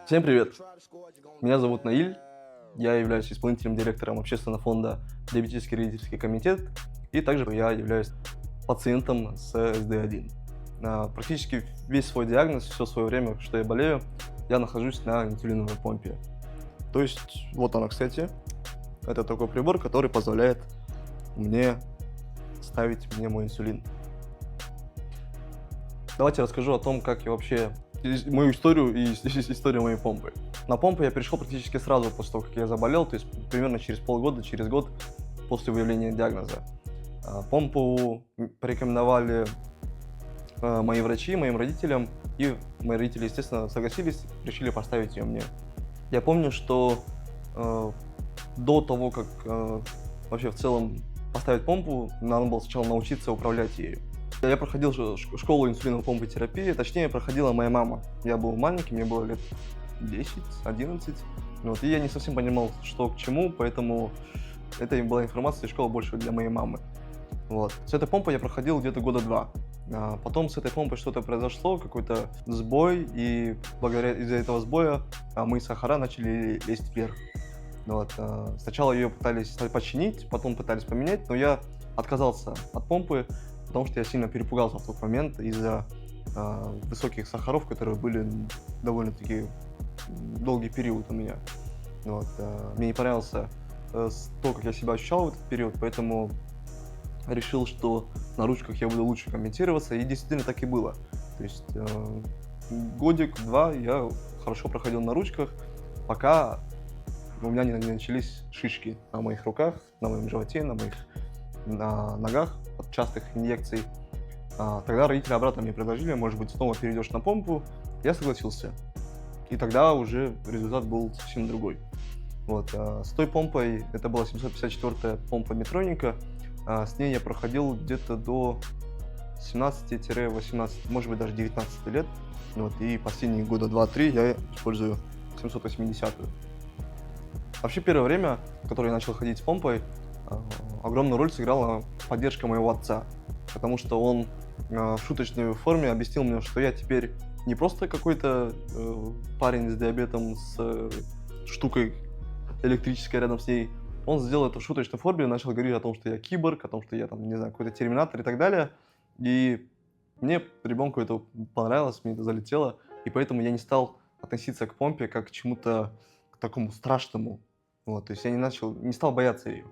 Всем привет! Меня зовут Наиль, я являюсь исполнительным директором общественного фонда «Диабетический родительский комитет», и также я являюсь пациентом с СД1. Практически весь свой диагноз, все свое время, что я болею, я нахожусь на инсулиновой помпе. То есть, вот она, кстати, это такой прибор, который позволяет мне ставить мне мой инсулин. Давайте расскажу о том, как я вообще, мою историю и историю моей помпы. На помпу я перешел практически сразу после того, как я заболел, то есть примерно через полгода, через год после выявления диагноза. Помпу порекомендовали мои врачи, моим родителям, и мои родители, естественно, согласились, решили поставить ее мне. Я помню, что до того, как вообще в целом поставить помпу, надо было сначала научиться управлять ею. Я проходил школу инсулиновой помпы терапии, точнее, проходила моя мама. Я был маленький, мне было лет 10-11, и я не совсем понимал, что к чему, поэтому это была информация из школы больше для моей мамы. С этой помпой я проходил где-то года 2. Потом с этой помпой что-то произошло, какой-то сбой, и благодаря из-за этого сбоя мои сахара начали лезть вверх. Сначала ее пытались починить, потом пытались поменять, но я отказался от помпы, потому что я сильно перепугался в тот момент из-за высоких сахаров, которые были довольно-таки долгий период у меня. Мне не понравился то, как я себя ощущал в этот период, поэтому решил, что на ручках я буду лучше компенсироваться, и действительно так и было. То есть годик-два я хорошо проходил на ручках, пока у меня не начались шишки на моих руках, на моем животе, на моих ногах от частых инъекций. Тогда родители обратно мне предложили, может быть, снова перейдешь на помпу. Я согласился. И тогда уже результат был совсем другой. С той помпой, это была 754-я помпа Медтроника, с ней я проходил где-то до 17-18, может быть, даже 19 лет. И последние года 2-3 я использую 780-ю. Вообще, первое время, в которое я начал ходить с помпой, огромную роль сыграла поддержка моего отца, потому что он в шуточной форме объяснил мне, что я теперь не просто какой-то парень с диабетом, с штукой электрической рядом с ней. Он сделал это в шуточной форме и начал говорить о том, что я киборг, о том, что я там, не знаю, какой-то терминатор и так далее. И мне, ребенку, это понравилось, мне это залетело, и поэтому я не стал относиться к помпе как к чему-то такому страшному. То есть я не стал бояться ее.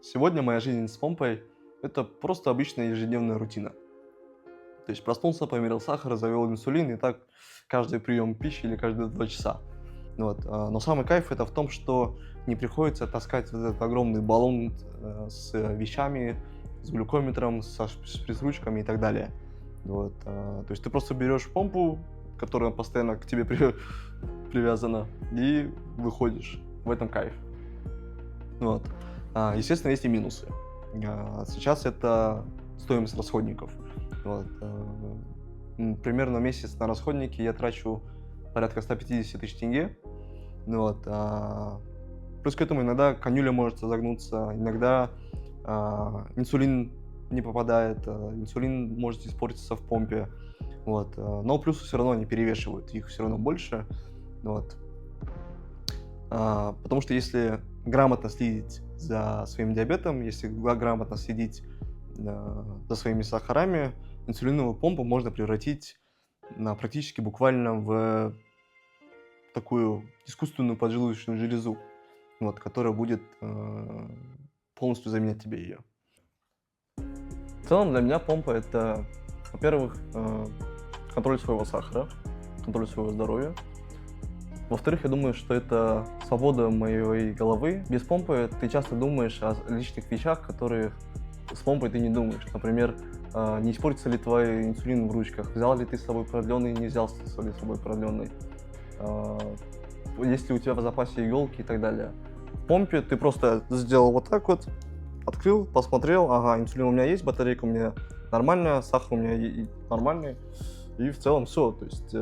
Сегодня моя жизнь с помпой – это просто обычная ежедневная рутина. То есть проснулся, померил сахар, завел инсулин, и так каждый прием пищи или каждые 2 часа. Но самый кайф это в том, что не приходится таскать этот огромный баллон с вещами, с глюкометром, с присручками и так далее. То есть ты просто берешь помпу, которая постоянно к тебе привязана, и выходишь. В этом кайф. Естественно, есть и минусы. Сейчас это стоимость расходников. Примерно месяц на расходники я трачу порядка 150 тысяч тенге. Плюс к этому иногда канюля может загнуться, иногда инсулин не попадает, инсулин может испортиться в помпе. Но плюсы все равно не перевешивают, их все равно больше. Потому что если грамотно следить за своим диабетом, если грамотно следить за своими сахарами, инсулиновую помпу можно превратить практически буквально в такую искусственную поджелудочную железу, которая будет полностью заменять тебе ее. В целом для меня помпа это, во-первых, контроль своего сахара, контроль своего здоровья. Во-вторых, я думаю, что это свобода моей головы. Без помпы ты часто думаешь о личных вещах, которые с помпой ты не думаешь. Например, не испортится ли твой инсулин в ручках, взял ли ты с собой продленный, не взял ли с собой продленный, есть ли у тебя в запасе иголки и так далее. В помпе ты просто сделал вот так вот, открыл, посмотрел, ага, инсулин у меня есть, батарейка у меня нормальная, сахар у меня нормальный, и в целом все. То есть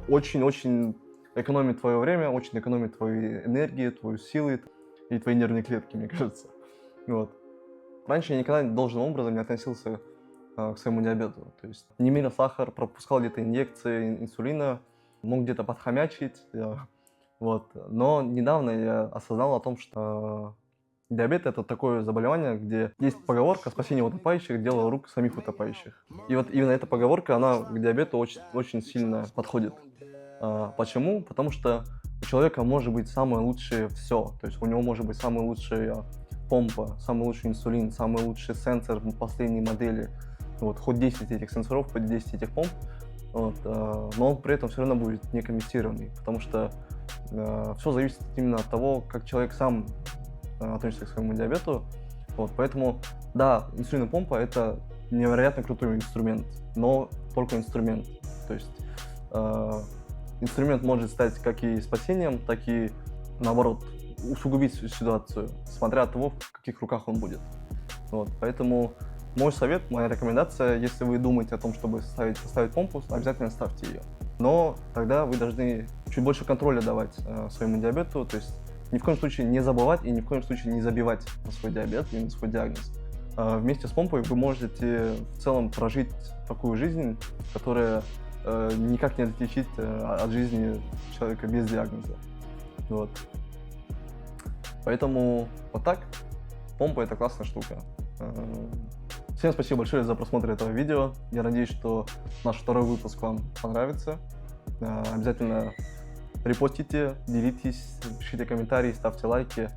очень-очень экономит твое время, очень экономит твою энергию, твою силы и твои нервные клетки, мне кажется. Раньше я никогда должным образом не относился к своему диабету. То есть не мерил сахар, пропускал где-то инъекции инсулина, мог где-то подхомячить. Вот. Но недавно я осознал о том, что диабет — это такое заболевание, где есть поговорка «спасение утопающих — дело рук самих утопающих». И вот именно эта поговорка, она к диабету очень, очень сильно подходит. Почему? Потому что у человека может быть самое лучшее все. То есть у него может быть самая лучшая помпа, самый лучший инсулин, самый лучший сенсор последней модели. Вот, хоть 10 этих сенсоров, хоть 10 этих помп. Вот, но он при этом все равно будет некомментированный, потому что все зависит именно от того, как человек сам относится к своему диабету. Вот, поэтому, да, инсулиновая помпа — это невероятно крутой инструмент, но только инструмент. То есть инструмент может стать как и спасением, так и, наоборот, усугубить ситуацию, смотря от того, в каких руках он будет. Вот, поэтому мой совет, моя рекомендация: если вы думаете о том, чтобы поставить помпу, обязательно ставьте ее. Но тогда вы должны чуть больше контроля давать своему диабету, то есть ни в коем случае не забывать и ни в коем случае не забивать на свой диабет и на свой диагноз. Вместе с помпой вы можете в целом прожить такую жизнь, которая никак не отличит от жизни человека без диагноза. Вот. Поэтому вот так. Помпа — это классная штука. Всем спасибо большое за просмотр этого видео. Я надеюсь, что наш второй выпуск вам понравится. Обязательно репостите, делитесь, пишите комментарии, ставьте лайки.